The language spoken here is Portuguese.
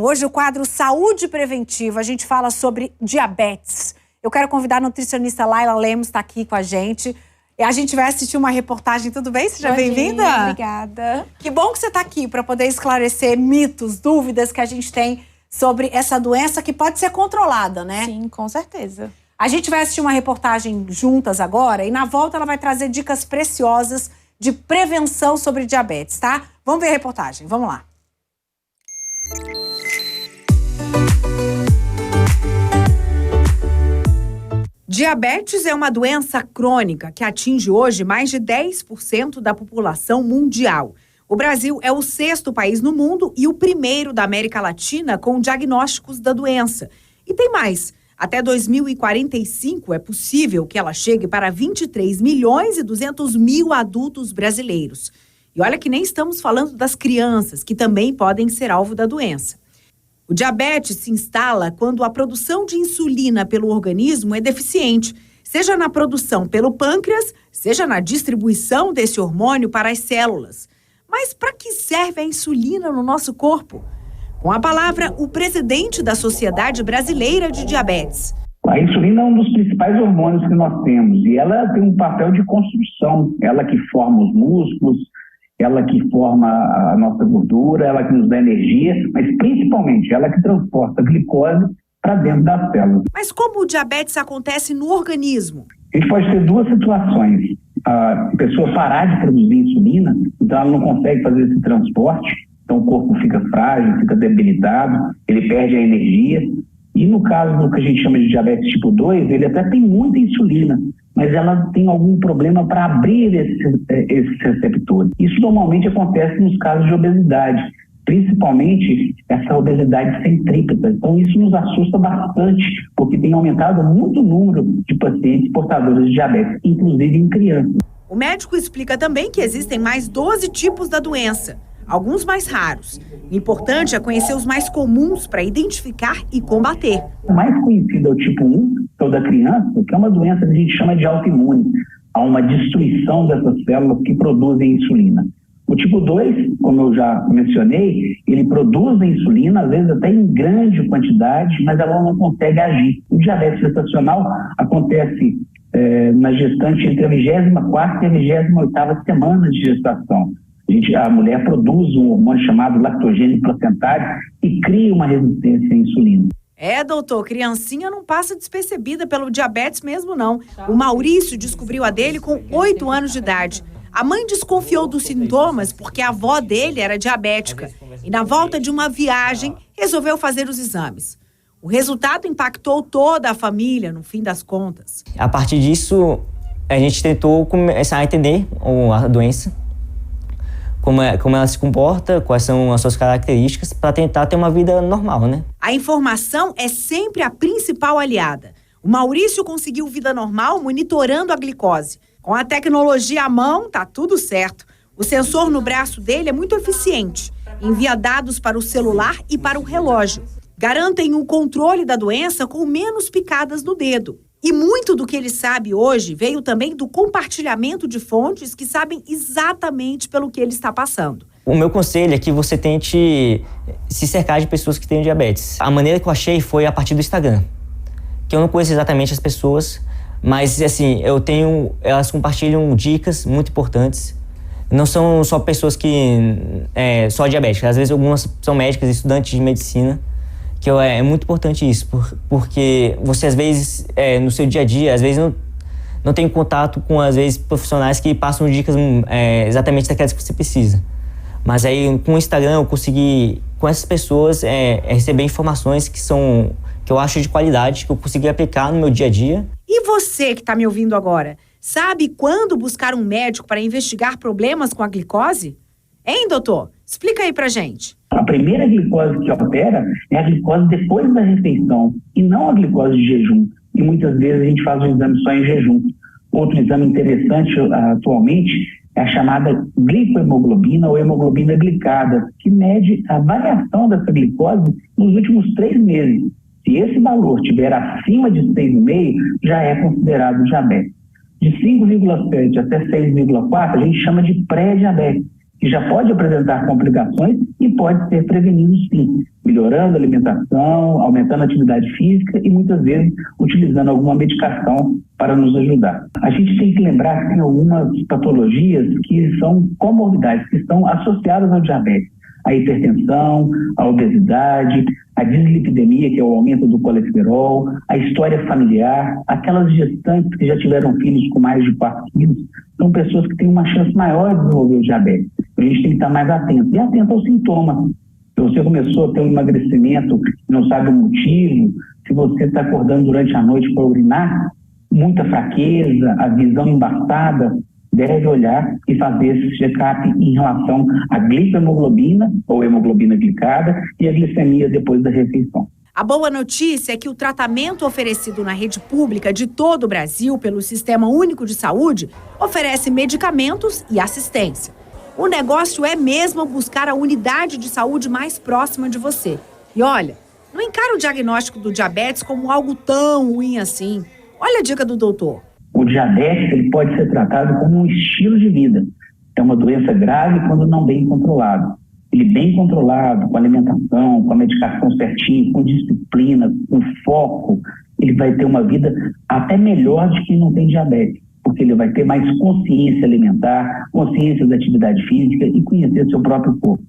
Hoje o quadro Saúde Preventiva, a gente fala sobre diabetes. Eu quero convidar a nutricionista Laila Lemos, está aqui com a gente. E a gente vai assistir uma reportagem, tudo bem? Seja bem-vinda. Obrigada. Que bom que você está aqui para poder esclarecer mitos, dúvidas que a gente tem sobre essa doença que pode ser controlada, né? Sim, com certeza. A gente vai assistir uma reportagem juntas agora e na volta ela vai trazer dicas preciosas de prevenção sobre diabetes, tá? Vamos ver a reportagem, vamos lá. Diabetes é uma doença crônica que atinge hoje mais de 10% da população mundial. O Brasil é o 6º país no mundo e o primeiro da América Latina com diagnósticos da doença. E tem mais. Até 2045 é possível que ela chegue para 23 milhões e 200 mil adultos brasileiros. E olha que nem estamos falando das crianças, que também podem ser alvo da doença. O diabetes se instala quando a produção de insulina pelo organismo é deficiente, seja na produção pelo pâncreas, seja na distribuição desse hormônio para as células. Mas para que serve a insulina no nosso corpo? Com a palavra, o presidente da Sociedade Brasileira de Diabetes. A insulina é um dos principais hormônios que nós temos e ela tem um papel de construção, ela que forma os músculos, ela que forma a nossa gordura, ela que nos dá energia, mas principalmente ela que transporta a glicose para dentro das células. Mas como o diabetes acontece no organismo? A gente pode ter duas situações. A pessoa parar de produzir insulina, então ela não consegue fazer esse transporte, então o corpo fica frágil, fica debilitado, ele perde a energia. E no caso do que a gente chama de diabetes tipo 2, ele até tem muita insulina, mas ela tem algum problema para abrir esses receptores. Isso normalmente acontece nos casos de obesidade, principalmente essa obesidade centrípeta. Então isso nos assusta bastante, porque tem aumentado muito o número de pacientes portadores de diabetes, inclusive em crianças. O médico explica também que existem mais 12 tipos da doença, alguns mais raros. O importante é conhecer os mais comuns para identificar e combater. O mais conhecido é o tipo 1, que é o da criança, que é uma doença que a gente chama de autoimune. Há uma destruição dessas células que produzem insulina. O tipo 2, como eu já mencionei, ele produz a insulina, às vezes até em grande quantidade, mas ela não consegue agir. O diabetes gestacional acontece na gestante entre a 24ª e a 28ª semana de gestação. A mulher produz um hormônio chamado lactogênio placentário e cria uma resistência à insulina. Doutor, criancinha não passa despercebida pelo diabetes mesmo, não. O Maurício descobriu a dele com 8 anos de idade. A mãe desconfiou dos sintomas porque a avó dele era diabética. E na volta de uma viagem, resolveu fazer os exames. O resultado impactou toda a família, no fim das contas. A partir disso, a gente tentou começar a entender a doença, como ela se comporta, quais são as suas características, para tentar ter uma vida normal, né? A informação é sempre a principal aliada. O Maurício conseguiu vida normal monitorando a glicose. Com a tecnologia à mão, tá tudo certo. O sensor no braço dele é muito eficiente. Envia dados para o celular e para o relógio. Garantem o controle da doença com menos picadas no dedo. E muito do que ele sabe hoje veio também do compartilhamento de fontes que sabem exatamente pelo que ele está passando. O meu conselho é que você tente se cercar de pessoas que têm diabetes. A maneira que eu achei foi a partir do Instagram, que eu não conheço exatamente as pessoas, mas assim, elas compartilham dicas muito importantes. Não são só pessoas que só diabéticas, às vezes algumas são médicas, estudantes de medicina. Que é muito importante isso, porque você às vezes, no seu dia a dia, às vezes não tem contato com, às vezes, profissionais que passam dicas exatamente daquelas que você precisa. Mas aí, com o Instagram, eu consegui, com essas pessoas, receber informações que eu acho de qualidade, que eu consegui aplicar no meu dia a dia. E você que está me ouvindo agora, sabe quando buscar um médico para investigar problemas com a glicose? Hein, doutor? Explica aí pra gente. A primeira glicose que altera é a glicose depois da refeição e não a glicose de jejum. E muitas vezes a gente faz um exame só em jejum. Outro exame interessante atualmente é a chamada glicohemoglobina ou hemoglobina glicada, que mede a variação dessa glicose nos últimos 3 meses. Se esse valor estiver acima de 6,5, já é considerado diabetes. De 5,7 até 6,4 a gente chama de pré-diabetes. que já pode apresentar complicações e pode ser prevenido sim, melhorando a alimentação, aumentando a atividade física e muitas vezes utilizando alguma medicação para nos ajudar. A gente tem que lembrar que tem algumas patologias que são comorbidades, que estão associadas ao diabetes. A hipertensão, a obesidade, a dislipidemia, que é o aumento do colesterol, a história familiar, aquelas gestantes que já tiveram filhos com mais de 4 quilos, são pessoas que têm uma chance maior de desenvolver o diabetes. A gente tem que estar mais atento. E atento aos sintomas. Se você começou a ter um emagrecimento e não sabe o motivo, se você está acordando durante a noite para urinar, muita fraqueza, a visão embaçada, deve olhar e fazer esse check-up em relação à glicohemoglobina ou hemoglobina glicada e a glicemia depois da refeição. A boa notícia é que o tratamento oferecido na rede pública de todo o Brasil pelo Sistema Único de Saúde oferece medicamentos e assistência. O negócio é mesmo buscar a unidade de saúde mais próxima de você. E olha, não encara o diagnóstico do diabetes como algo tão ruim assim. Olha a dica do doutor. O diabetes ele pode ser tratado como um estilo de vida. É uma doença grave quando não bem controlado. Ele bem controlado, com alimentação, com a medicação certinho, com disciplina, com foco, ele vai ter uma vida até melhor de quem não tem diabetes, porque ele vai ter mais consciência alimentar, consciência da atividade física e conhecer seu próprio corpo.